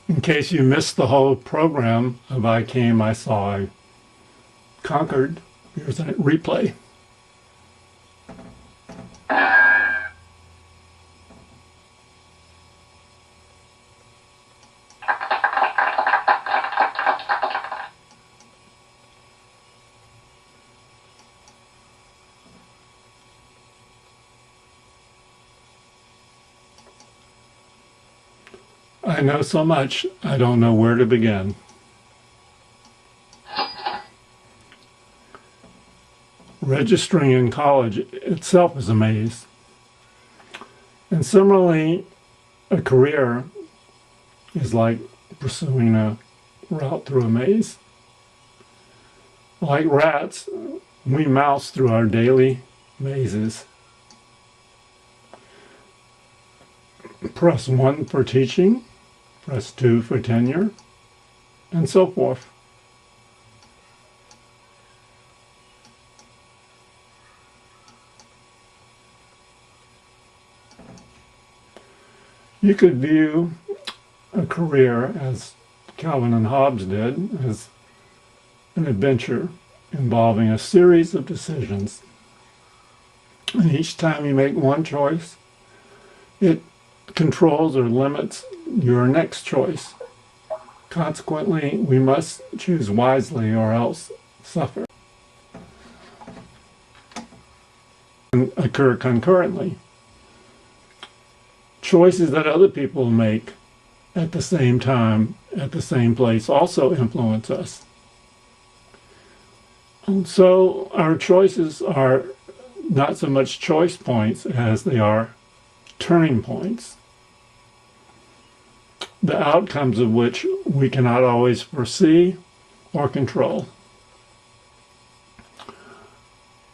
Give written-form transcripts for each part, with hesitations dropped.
In case you missed the whole program of I Came, I Saw, I Conquered, here's a replay. I know so much, I don't know where to begin. Registering in college itself is a maze. And similarly, a career is like pursuing a route through a maze. Like rats, we mouse through our daily mazes. Press 1 for teaching, press 2 for tenure, and so forth. You could view a career, as Calvin and Hobbes did, as an adventure involving a series of decisions. And each time you make one choice, it controls or limits your next choice. Consequently, we must choose wisely or else suffer. And occur concurrently. Choices that other people make at the same time, at the same place, also influence us. And so our choices are not so much choice points as they are turning points, the outcomes of which we cannot always foresee or control.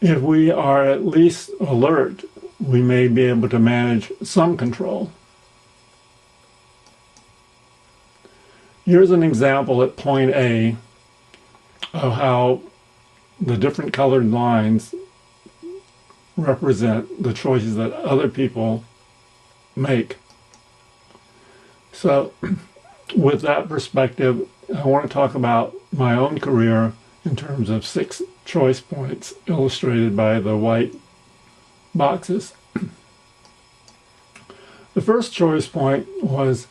If we are at least alert, we may be able to manage some control. Here's an example at point A of how the different colored lines represent the choices that other people make. So with that perspective, I want to talk about my own career in terms of 6 choice points illustrated by the white boxes. The first choice point was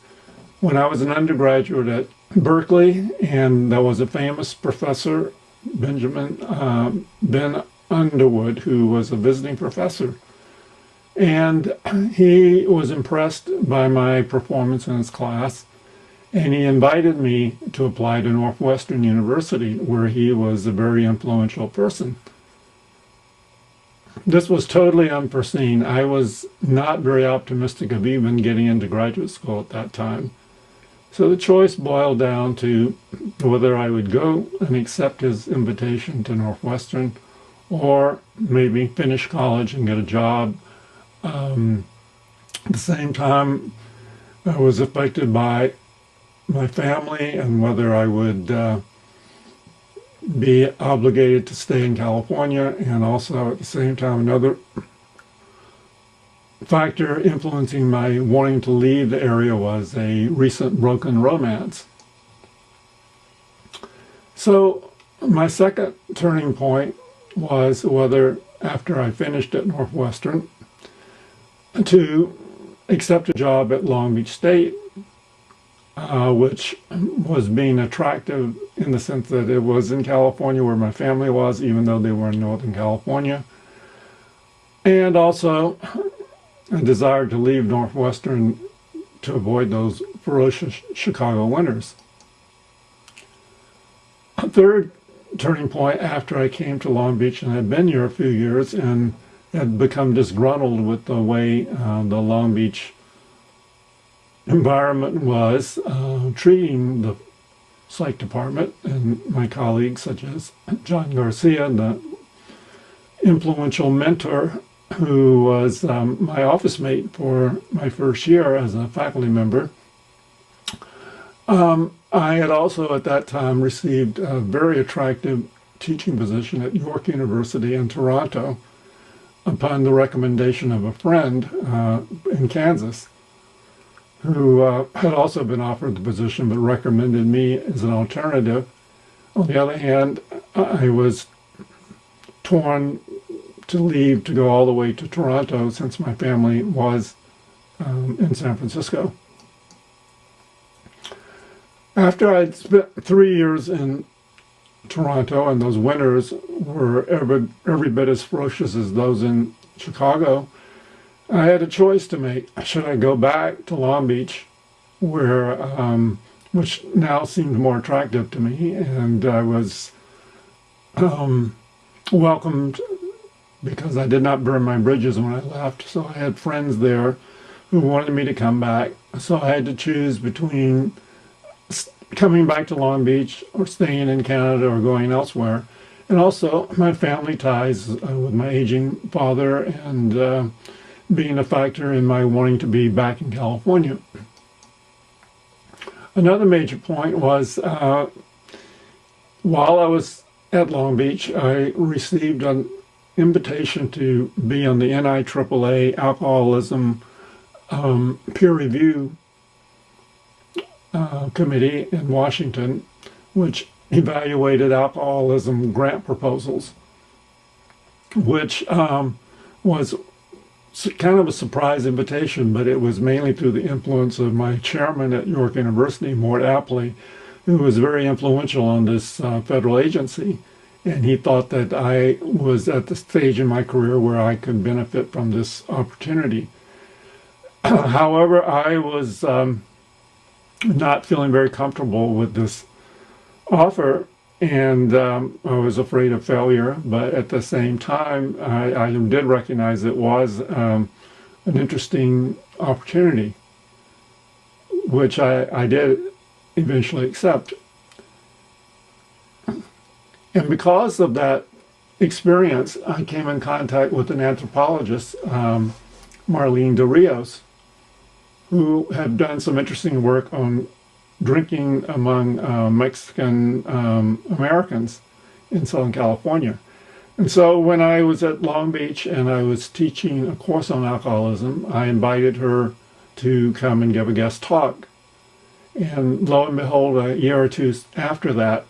when I was an undergraduate at Berkeley, and there was a famous professor, Ben Underwood, who was a visiting professor. And he was impressed by my performance in his class, and he invited me to apply to Northwestern University, where he was a very influential person. This was totally unforeseen. I was not very optimistic of even getting into graduate school at that time. So the choice boiled down to whether I would go and accept his invitation to Northwestern, or maybe finish college and get a job. At the same time, I was affected by my family and whether I would be obligated to stay in California, and also at the same time another factor influencing my wanting to leave the area was a recent broken romance. So my second turning point was whether, after I finished at Northwestern, to accept a job at Long Beach State, which was being attractive in the sense that it was in California where my family was, even though they were in Northern California. And also a desire to leave Northwestern to avoid those ferocious Chicago winters. A third turning point after I came to Long Beach, and had been here a few years and had become disgruntled with the way the Long Beach environment was treating the psych department and my colleagues, such as John Garcia, the influential mentor who was my office mate for my first year as a faculty member. I had also at that time received a very attractive teaching position at York University in Toronto upon the recommendation of a friend in Kansas who had also been offered the position but recommended me as an alternative. On the other hand, I was torn to leave to go all the way to Toronto since my family was in San Francisco. After I'd spent 3 years in Toronto, and those winters were every bit as ferocious as those in Chicago, I had a choice to make. Should I go back to Long Beach, where which now seemed more attractive to me, and I was welcomed because I did not burn my bridges when I left. So I had friends there who wanted me to come back. So I had to choose between coming back to Long Beach or staying in Canada or going elsewhere. And also my family ties with my aging father and being a factor in my wanting to be back in California. Another major point was while I was at Long Beach, I received an invitation to be on the NIAAA alcoholism peer review committee in Washington, which evaluated alcoholism grant proposals, which was kind of a surprise invitation, but it was mainly through the influence of my chairman at York University, Mort Apley, who was very influential on this federal agency. And he thought that I was at the stage in my career where I could benefit from this opportunity. However, I was not feeling very comfortable with this offer, and I was afraid of failure. But at the same time, I did recognize it was an interesting opportunity, which I did eventually accept. And because of that experience, I came in contact with an anthropologist, Marlene de Rios, who had done some interesting work on drinking among Mexican Americans in Southern California. And so when I was at Long Beach and I was teaching a course on alcoholism, I invited her to come and give a guest talk. And lo and behold, a year or two after that,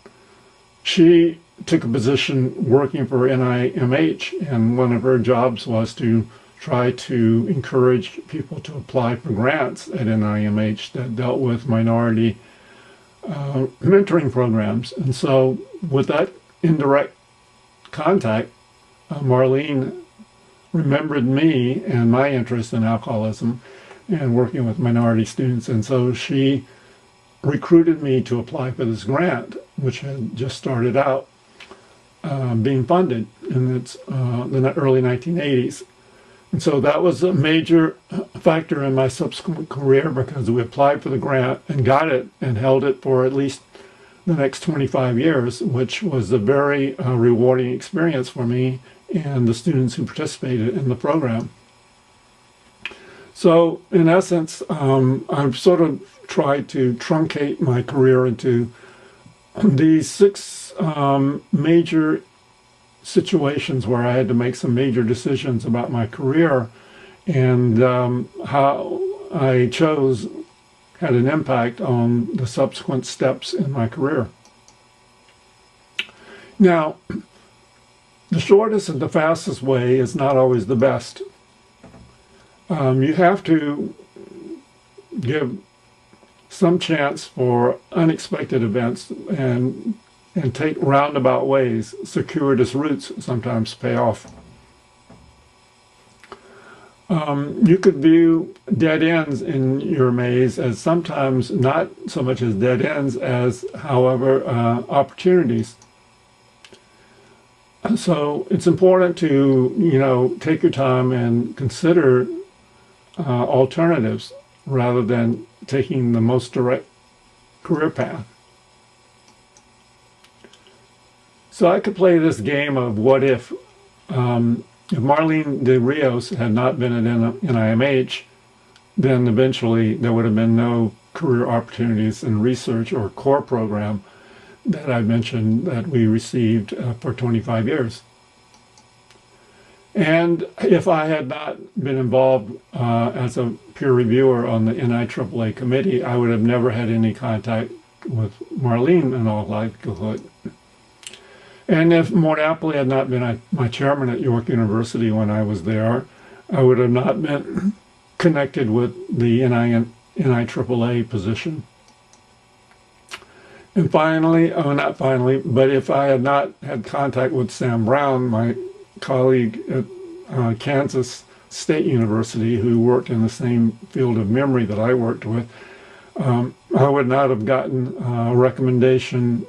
she took a position working for NIMH, and one of her jobs was to try to encourage people to apply for grants at NIMH that dealt with minority mentoring programs. And so with that indirect contact, Marlene remembered me and my interest in alcoholism and working with minority students. And so she recruited me to apply for this grant, which had just started out being funded in the early 1980s. And so that was a major factor in my subsequent career because we applied for the grant and got it and held it for at least the next 25 years, which was a very rewarding experience for me and the students who participated in the program. So in essence, I've sort of tried to truncate my career into these 6 major situations where I had to make some major decisions about my career, and how I chose had an impact on the subsequent steps in my career. Now, the shortest and the fastest way is not always the best. You have to give some chance for unexpected events and take roundabout ways. Circuitous routes sometimes pay off. You could view dead ends in your maze as sometimes not so much as dead ends as, however, opportunities. So it's important to, take your time and consider alternatives rather than taking the most direct career path. So I could play this game of what if If Marlene de Rios had not been at NIMH, then eventually there would have been no career opportunities in research or core program that I mentioned that we received for 25 years. And if I had not been involved as a peer reviewer on the NIAAA committee, I would have never had any contact with Marlene in all likelihood. And if Mort Appley had not been my chairman at York University when I was there, I would have not been connected with the NIAAA position. And finally, not finally, but if I had not had contact with Sam Brown, my colleague at Kansas State University, who worked in the same field of memory that I worked with, I would not have gotten a recommendation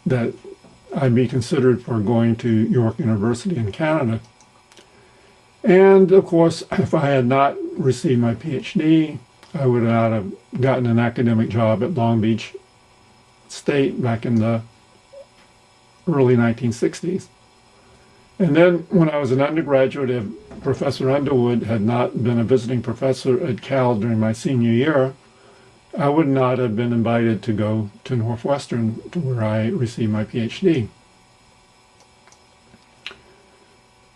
that I'd be considered for going to York University in Canada. And of course, if I had not received my PhD, I would not have gotten an academic job at Long Beach State back in the early 1960s. And then when I was an undergraduate, if Professor Underwood had not been a visiting professor at Cal during my senior year, I would not have been invited to go to Northwestern, to where I received my PhD.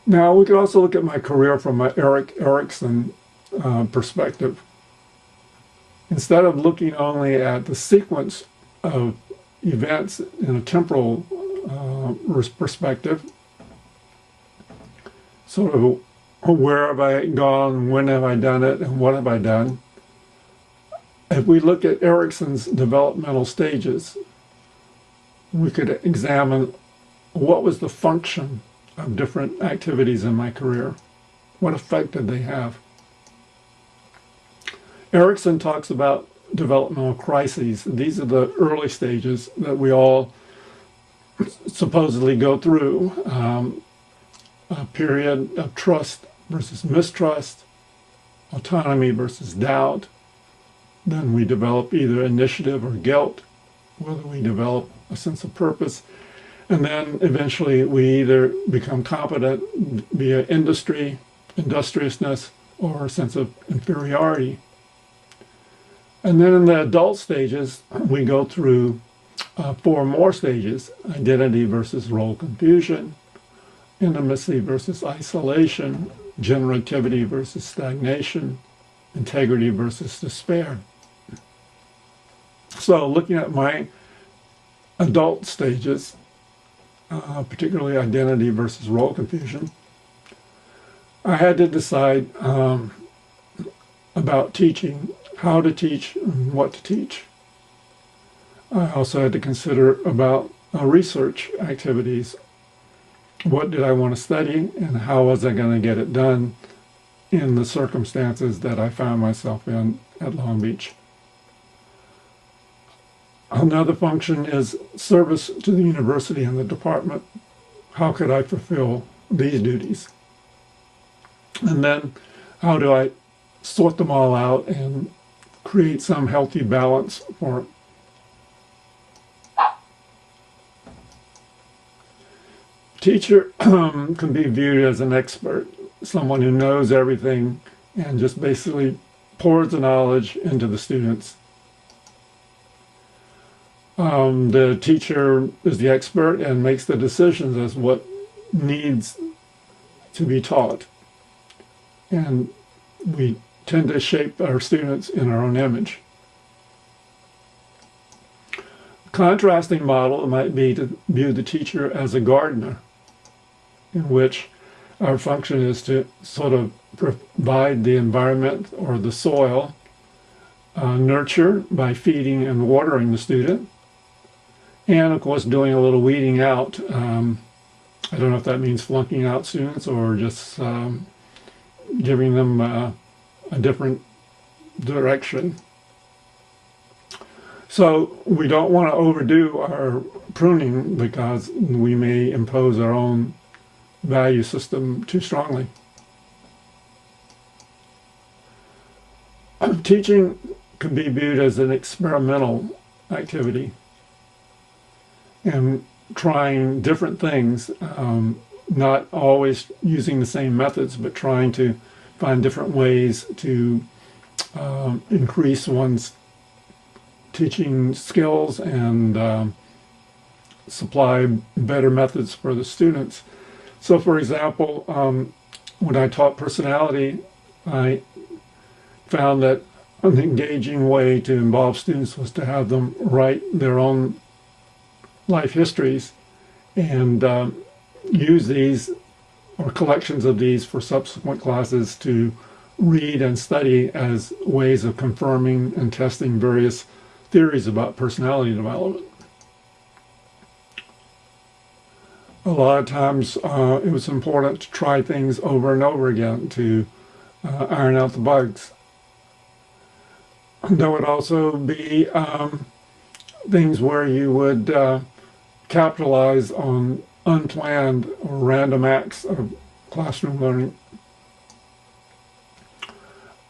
Now, we could also look at my career from an Erik Erikson perspective. Instead of looking only at the sequence of events in a temporal perspective, sort of where have I gone, when have I done it, and what have I done? If we look at Erikson's developmental stages, we could examine what was the function of different activities in my career. What effect did they have? Erikson talks about developmental crises. These are the early stages that we all supposedly go through. A period of trust versus mistrust, autonomy versus doubt. Then we develop either initiative or guilt, whether we develop a sense of purpose. And then eventually we either become competent via industry, industriousness, or a sense of inferiority. And then in the adult stages, we go through 4 more stages: identity versus role confusion, intimacy versus isolation, generativity versus stagnation, integrity versus despair. So looking at my adult stages, particularly identity versus role confusion, I had to decide about teaching, how to teach, and what to teach. I also had to consider about research activities. What did I want to study, and how was I going to get it done in the circumstances that I found myself in at Long Beach? Another function is service to the university and the department. How could I fulfill these duties? And then how do I sort them all out and create some healthy balance for it? Teacher can be viewed as an expert, someone who knows everything and just basically pours the knowledge into the students. The teacher is the expert and makes the decisions as what needs to be taught. And we tend to shape our students in our own image. A contrasting model might be to view the teacher as a gardener, in which our function is to sort of provide the environment or the soil, nurture by feeding and watering the student, and of course doing a little weeding out. I don't know if that means flunking out students or just giving them a different direction. So we don't want to overdo our pruning because we may impose our own value system too strongly. Teaching can be viewed as an experimental activity, and trying different things not always using the same methods, but trying to find different ways to increase one's teaching skills and supply better methods for the students. So, for example, when I taught personality, I found that an engaging way to involve students was to have them write their own life histories and use these or collections of these for subsequent classes to read and study as ways of confirming and testing various theories about personality development. A lot of times it was important to try things over and over again to iron out the bugs. There would also be things where you would capitalize on unplanned or random acts of classroom learning.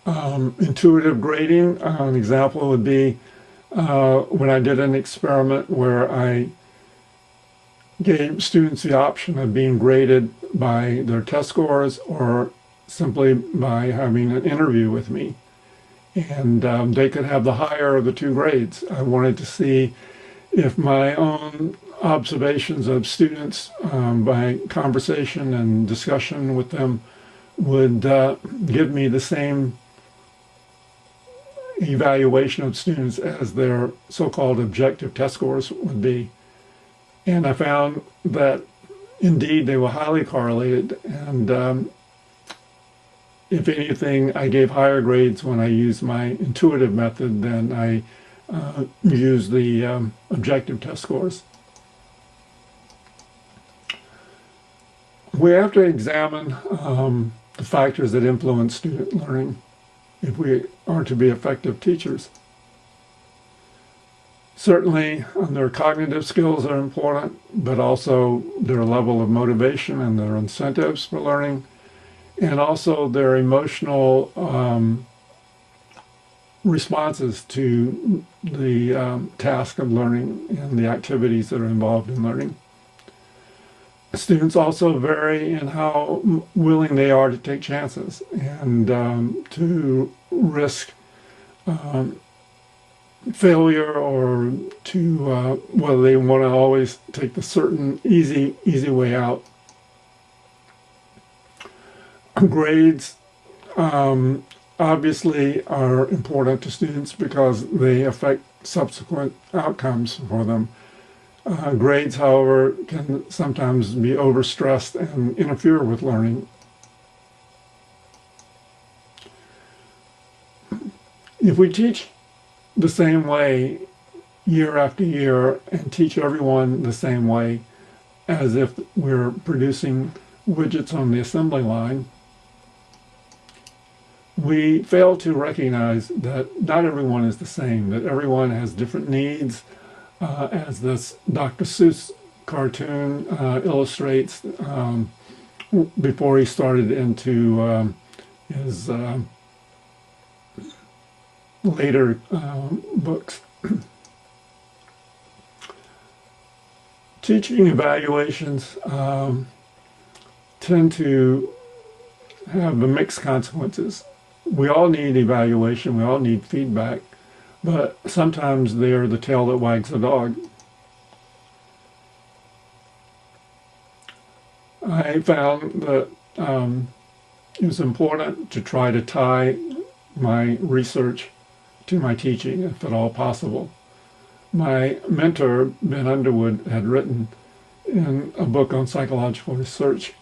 Intuitive grading, an example would be when I did an experiment where I gave students the option of being graded by their test scores or simply by having an interview with me. And they could have the higher of the two grades. I wanted to see if my own observations of students by conversation and discussion with them would give me the same evaluation of students as their so-called objective test scores would be. And I found that indeed they were highly correlated, and if anything, I gave higher grades when I used my intuitive method than I used the objective test scores. We have to examine the factors that influence student learning if we are to be effective teachers. Certainly, their cognitive skills are important, but also their level of motivation and their incentives for learning, and also their emotional responses to the task of learning and the activities that are involved in learning. Students also vary in how willing they are to take chances and to risk failure, or to whether they want to always take the certain easy way out. Grades obviously are important to students because they affect subsequent outcomes for them. Grades, however, can sometimes be overstressed and interfere with learning. If we teach the same way year after year and teach everyone the same way, as if we're producing widgets on the assembly line, we fail to recognize that not everyone is the same, that everyone has different needs, as this Dr. Seuss cartoon illustrates before he started into his later books. Teaching evaluations tend to have mixed consequences. We all need evaluation, we all need feedback, but sometimes they're the tail that wags the dog. I found that it was important to try to tie my research to my teaching, if at all possible. My mentor, Ben Underwood, had written in a book on psychological research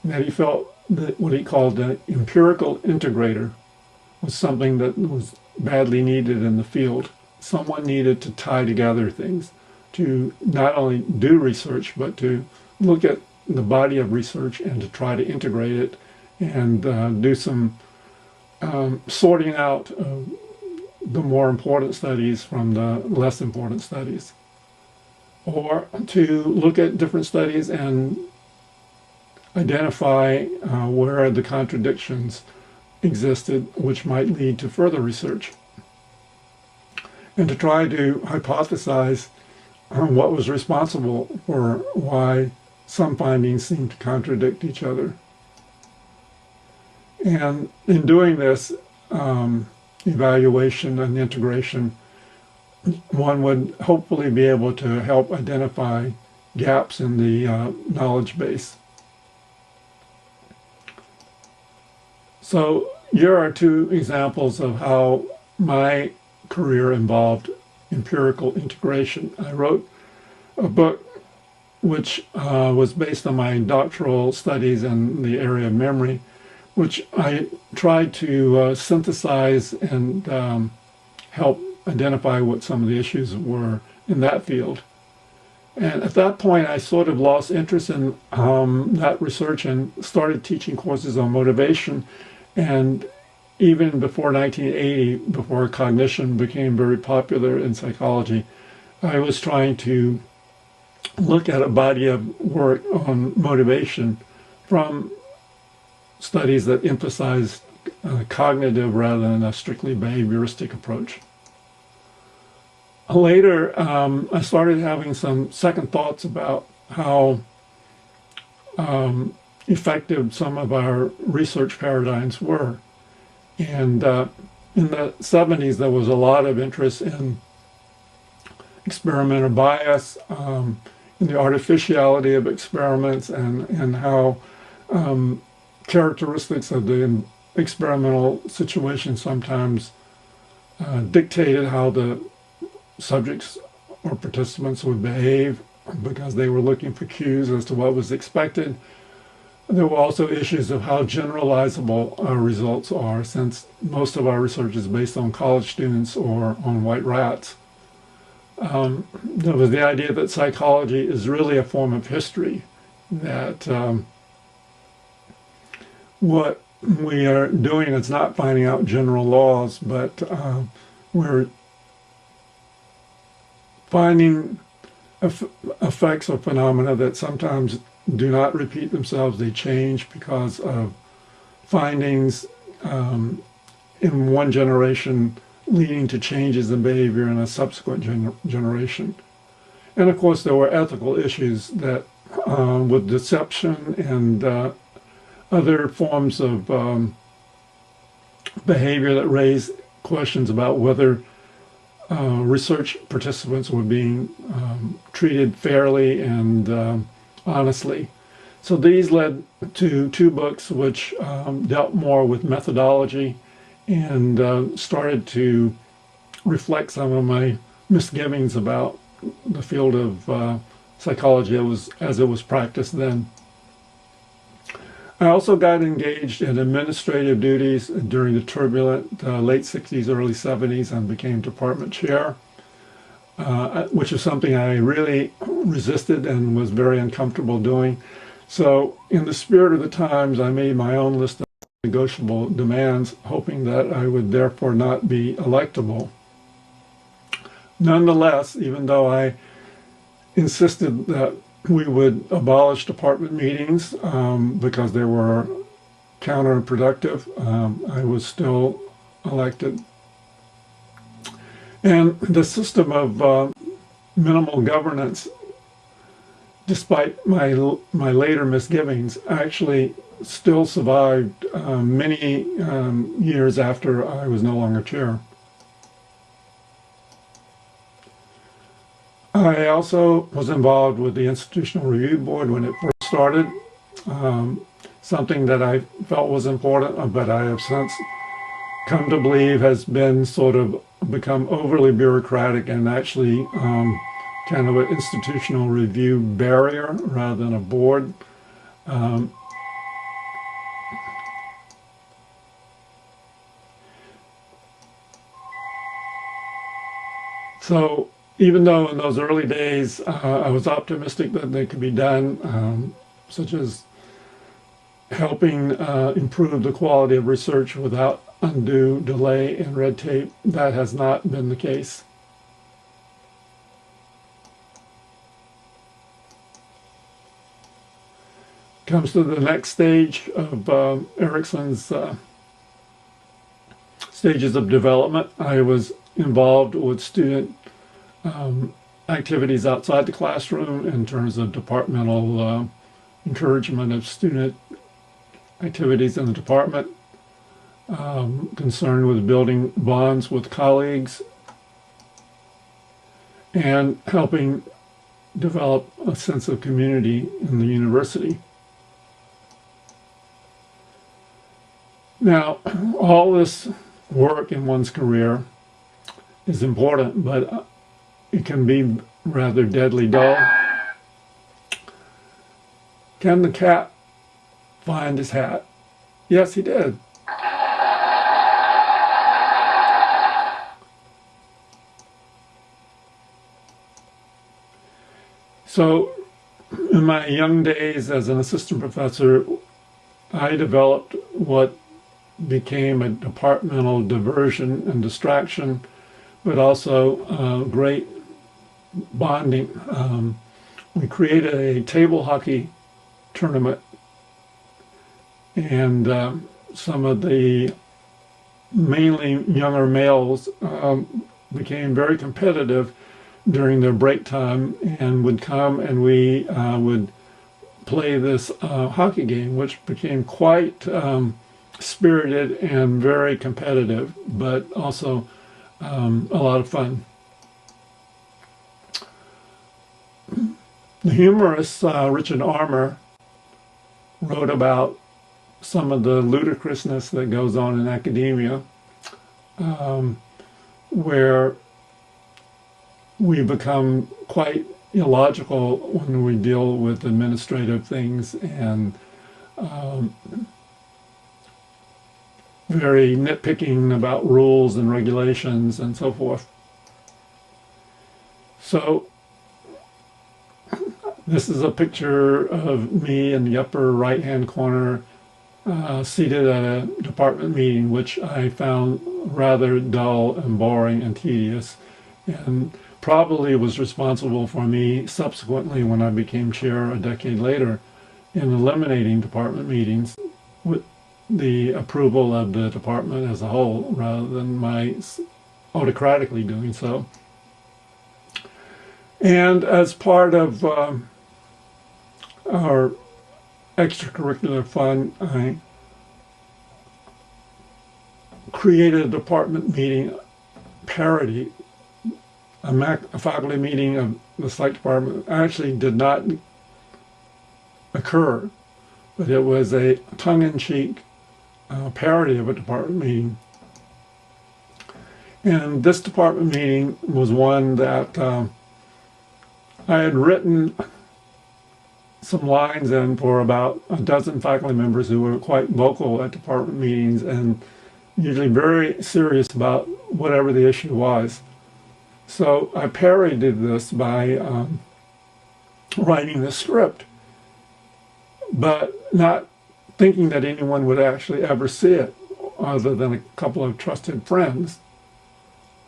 that he felt that what he called an empirical integrator was something that was badly needed in the field. Someone needed to tie together things, to not only do research, but to look at the body of research and to try to integrate it and do some sorting out of the more important studies from the less important studies, or to look at different studies and identify where the contradictions existed, which might lead to further research, and to try to hypothesize what was responsible for why some findings seem to contradict each other. And in doing this evaluation and integration, one would hopefully be able to help identify gaps in the knowledge base. So here are two examples of how my career involved empirical integration. I wrote a book which was based on my doctoral studies in the area of memory, which I tried to synthesize and help identify what some of the issues were in that field. And at that point, I sort of lost interest in that research and started teaching courses on motivation. And even before 1980, before cognition became very popular in psychology, I was trying to look at a body of work on motivation from studies that emphasized cognitive rather than a strictly behavioristic approach. Later, I started having some second thoughts about how effective some of our research paradigms were. And in the 70s, there was a lot of interest in experimental bias, in the artificiality of experiments, and how characteristics of the experimental situation sometimes dictated how the subjects or participants would behave because they were looking for cues as to what was expected. There were also issues of how generalizable our results are, since most of our research is based on college students or on white rats. There was the idea that psychology is really a form of history, that what we are doing is not finding out general laws, but we're finding effects or phenomena that sometimes do not repeat themselves. They change because of findings in one generation leading to changes in behavior in a subsequent generation. And of course, there were ethical issues that with deception and other forms of behavior that raise questions about whether research participants were being treated fairly and honestly. So these led to two books which dealt more with methodology and started to reflect some of my misgivings about the field of psychology as it was practiced then. I also got engaged in administrative duties during the turbulent late 60s, early 70s, and became department chair, which is something I really resisted and was very uncomfortable doing. So in the spirit of the times, I made my own list of negotiable demands, hoping that I would therefore not be electable. Nonetheless, even though I insisted that we would abolish department meetings because they were counterproductive, I was still elected. And the system of minimal governance, despite my later misgivings, actually still survived many years after I was no longer chair. I also was involved with the Institutional Review Board when it first started, something that I felt was important, but I have since come to believe has been sort of become overly bureaucratic and actually kind of an institutional review barrier rather than a board. So even though in those early days I was optimistic that they could be done, such as helping improve the quality of research without undue delay and red tape, that has not been the case. Comes to the next stage of Erickson's stages of development. I was involved with student activities outside the classroom in terms of departmental encouragement of student activities in the department, concerned with building bonds with colleagues, and helping develop a sense of community in the university. Now, all this work in one's career is important, but it can be rather deadly dull. Can the cat find his hat? Yes, he did. So, in my young days as an assistant professor, I developed what became a departmental diversion and distraction, but also great bonding. We created a table hockey tournament, and some of the mainly younger males became very competitive during their break time and would come, and we would play this hockey game, which became quite spirited and very competitive, but also a lot of fun. The humorist Richard Armour wrote about some of the ludicrousness that goes on in academia, where we become quite illogical when we deal with administrative things and very nitpicking about rules and regulations and so forth. So this is a picture of me in the upper right-hand corner, seated at a department meeting, which I found rather dull and boring and tedious, and probably was responsible for me subsequently, when I became chair a decade later, in eliminating department meetings with the approval of the department as a whole, rather than my autocratically doing so. And as part of our extracurricular fun, I created a department meeting parody. A faculty meeting of the psych department actually did not occur, but it was a tongue-in-cheek parody of a department meeting. And this department meeting was one that I had written some lines in for about a dozen faculty members who were quite vocal at department meetings and usually very serious about whatever the issue was. So I parodied this by writing the script, but not thinking that anyone would actually ever see it other than a couple of trusted friends.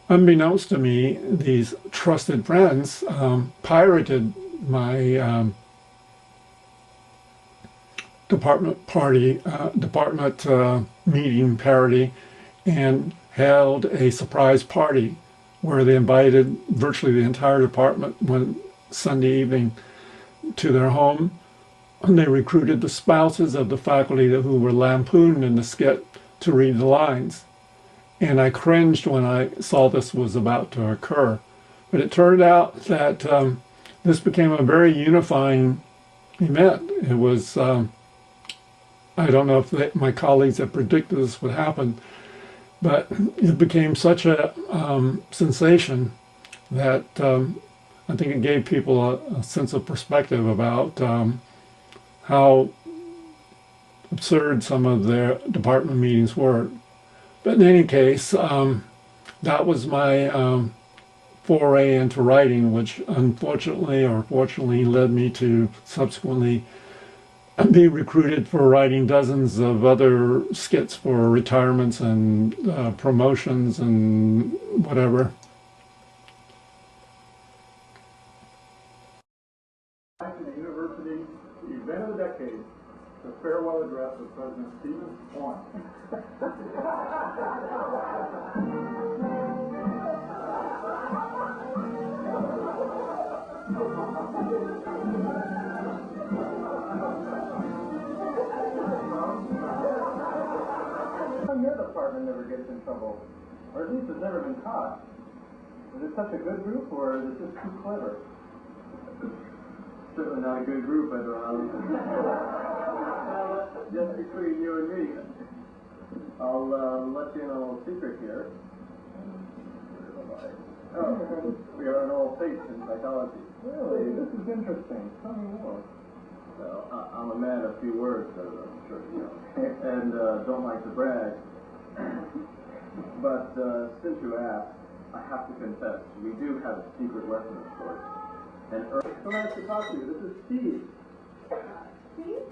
Unbeknownst to me, these trusted friends pirated my department meeting parody and held a surprise party where they invited virtually the entire department one Sunday evening to their home. And they recruited the spouses of the faculty who were lampooned in the skit to read the lines. And I cringed when I saw this was about to occur. But it turned out that this became a very unifying event. It was, I don't know if my colleagues had predicted this would happen, but it became such a sensation that I think it gave people a sense of perspective about how absurd some of their department meetings were. But in any case, that was my foray into writing, which unfortunately or fortunately led me to subsequently be recruited for writing dozens of other skits for retirements and promotions and whatever. In the university, the event of the decade, the farewell address of President Stephen Point. department never gets in trouble, or at least has never been caught. Is it such a good group, or is it just too clever? Certainly not a good group, I don't know. Just between you and me, I'll let you in on a little secret here. Oh, we are an old face in psychology. Really? This is interesting. Tell me more. Well, I'm a man of few words, as I'm sure you know, and don't like to brag. But since you asked, I have to confess, we do have a secret weapon of sorts. And so nice to talk to you. This is Steve. Steve?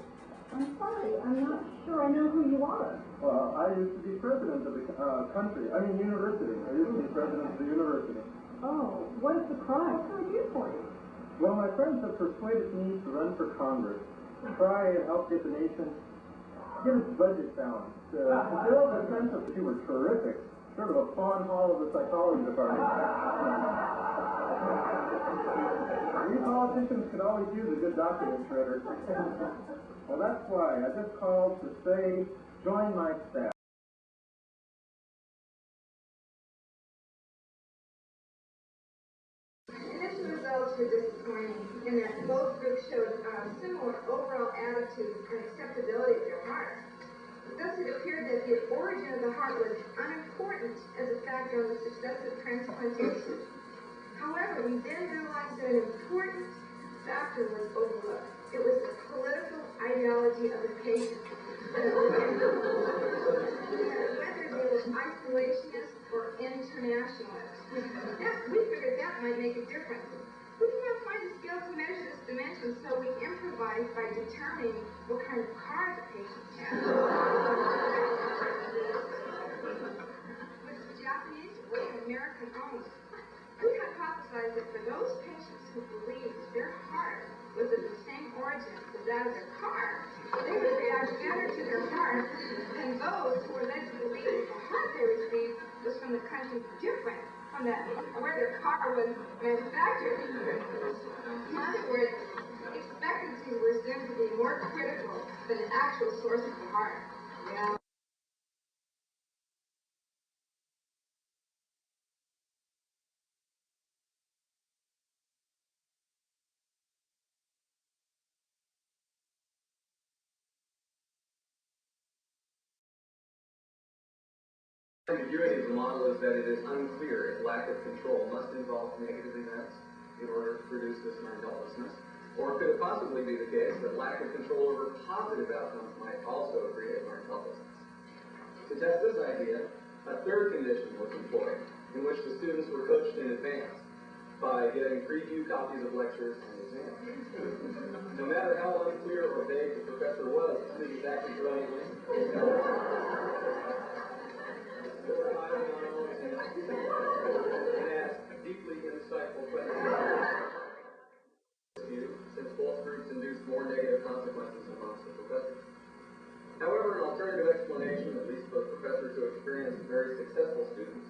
I'm sorry, I'm not sure I know who you are. Well, I used to be president of the university. I used to be president of the university. Oh, what is the crime? What can I do for you? Well, my friends have persuaded me to run for Congress, to try and help get the nation, get its budget balanced, to build a sense of you were terrific, sort of a fawn hall of the psychology department. We politicians could always use a good document shredder. Well, that's why I just called to say, join my staff. Initial results were disappointing in that both groups showed similar overall attitudes and acceptability of their heart. Thus, it appeared that the origin of the heart was unimportant as a factor on the success of transplantation. However, we then realized that an important factor was overlooked. It was the political ideology of the patient. Whether they were isolationists or internationalists. We figured that might make a difference. We could not find a scale to measure this dimension, so we improvised by determining what kind of car the patient had. Was it Japanese or American owned? We hypothesized that for those patients who believed their heart was of the same origin as that of their car, they would react better to their heart than those who were led to believe that the heart they received was from the country different from that where their car was manufactured. In other words, expectancies were assumed to be more critical than the actual source of the heart. Yeah. Ambiguity of the model is that it is unclear if lack of control must involve negative events in order to produce this learned helplessness, or could it possibly be the case that lack of control over positive outcomes might also create learned helplessness? To test this idea, a third condition was employed, in which the students were coached in advance by getting preview copies of lectures and exams. No matter how unclear or vague the professor was, the students acted brilliantly. And asked deeply insightful questions. Since both groups induced more negative consequences amongst the professors. However, an alternative explanation, at least for professors who experience very successful students,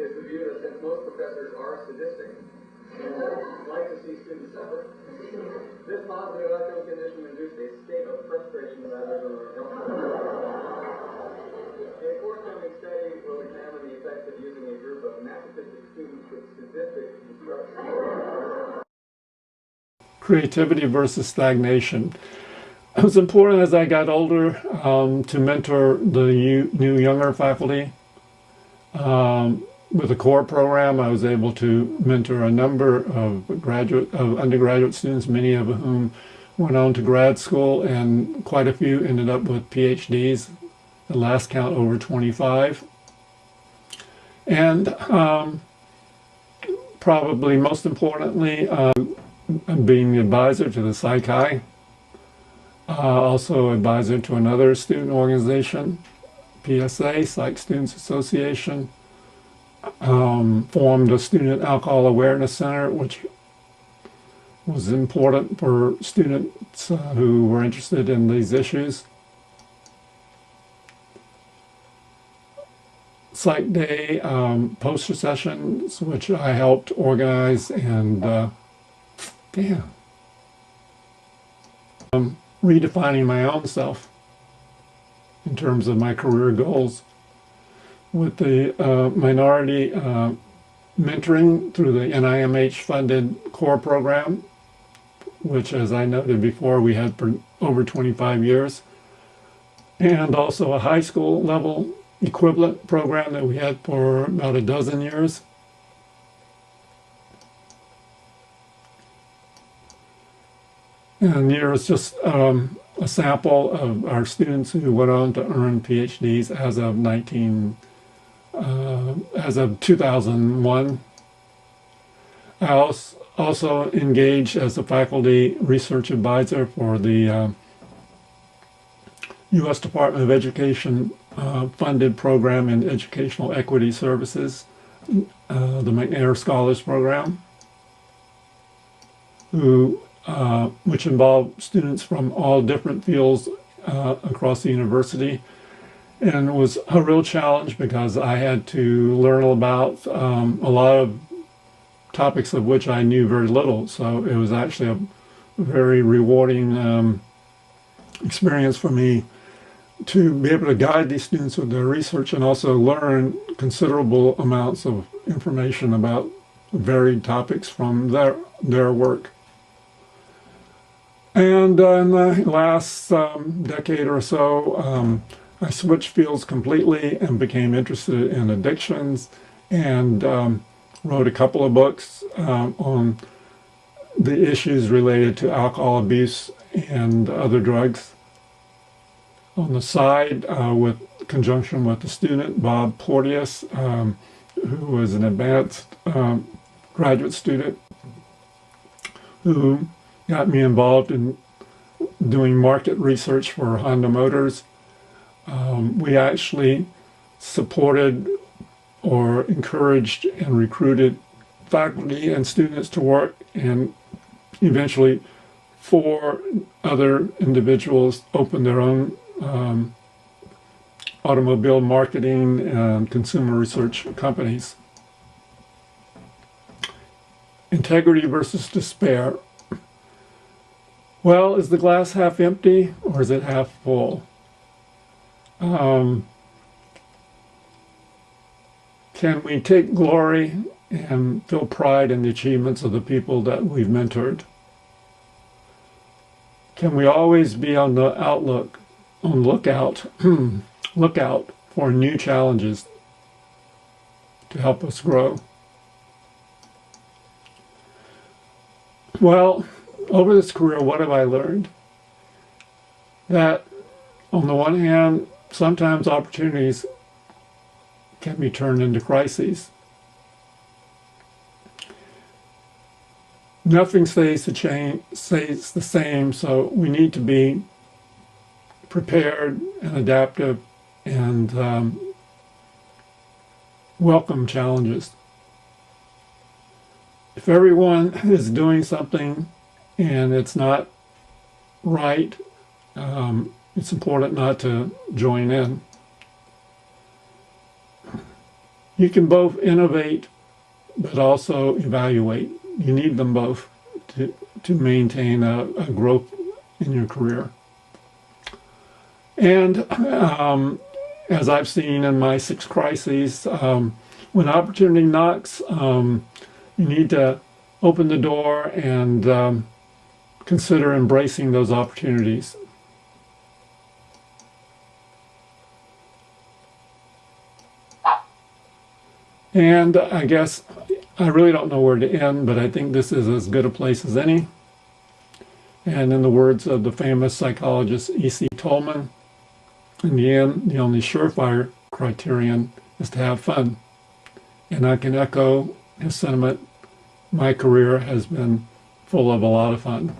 is the view that since most professors are sadistic and like to see students suffer, this positive outcome condition induced a state of frustration rather than a A forthcoming study will examine the effects of using a group of masochistic students with sadistic instruction. Creativity versus stagnation. It was important as I got older to mentor the new younger faculty. With the core program, I was able to mentor a number of undergraduate students, many of whom went on to grad school, and quite a few ended up with PhDs. The last count over 25. And probably most importantly, being the advisor to the Psych-I, also advisor to another student organization, PSA, Psych Students Association, formed a Student Alcohol Awareness Center, which was important for students who were interested in these issues. Psych Day poster sessions, which I helped organize, and redefining my own self in terms of my career goals. with the minority mentoring through the NIMH-funded core program, which, as I noted before, we had for over 25 years, and also a high school level equivalent program that we had for about a dozen years. And here is just a sample of our students who went on to earn PhDs as of 2001. I also engaged as a faculty research advisor for the U.S. Department of Education funded program in educational equity services, the McNair Scholars Program, which involved students from all different fields across the university. And it was a real challenge because I had to learn about a lot of topics of which I knew very little. So it was actually a very rewarding experience for me to be able to guide these students with their research and also learn considerable amounts of information about varied topics from their work. And in the last decade or so, I switched fields completely and became interested in addictions and wrote a couple of books on the issues related to alcohol abuse and other drugs. On the side, with conjunction with the student, Bob Porteous, who was an advanced graduate student who got me involved in doing market research for Honda Motors. We actually supported or encouraged and recruited faculty and students to work, and eventually 4 other individuals opened their own automobile marketing and consumer research companies. Integrity versus despair. Well, is the glass half empty or is it half full? Can we take glory and feel pride in the achievements of the people that we've mentored? Can we always be on the lookout for new challenges to help us grow? Well, over this career, what have I learned? That on the one hand, sometimes opportunities can be turned into crises. Nothing stays the same, so we need to be prepared and adaptive and welcome challenges. If everyone is doing something and it's not right, it's important not to join in. You can both innovate but also evaluate. You need them both to maintain a growth in your career. And as I've seen in my 6 crises, when opportunity knocks, you need to open the door and consider embracing those opportunities. And I guess I really don't know where to end, but I think this is as good a place as any. And in the words of the famous psychologist E.C. Tolman, in the end, the only surefire criterion is to have fun. And I can echo his sentiment. My career has been full of a lot of fun.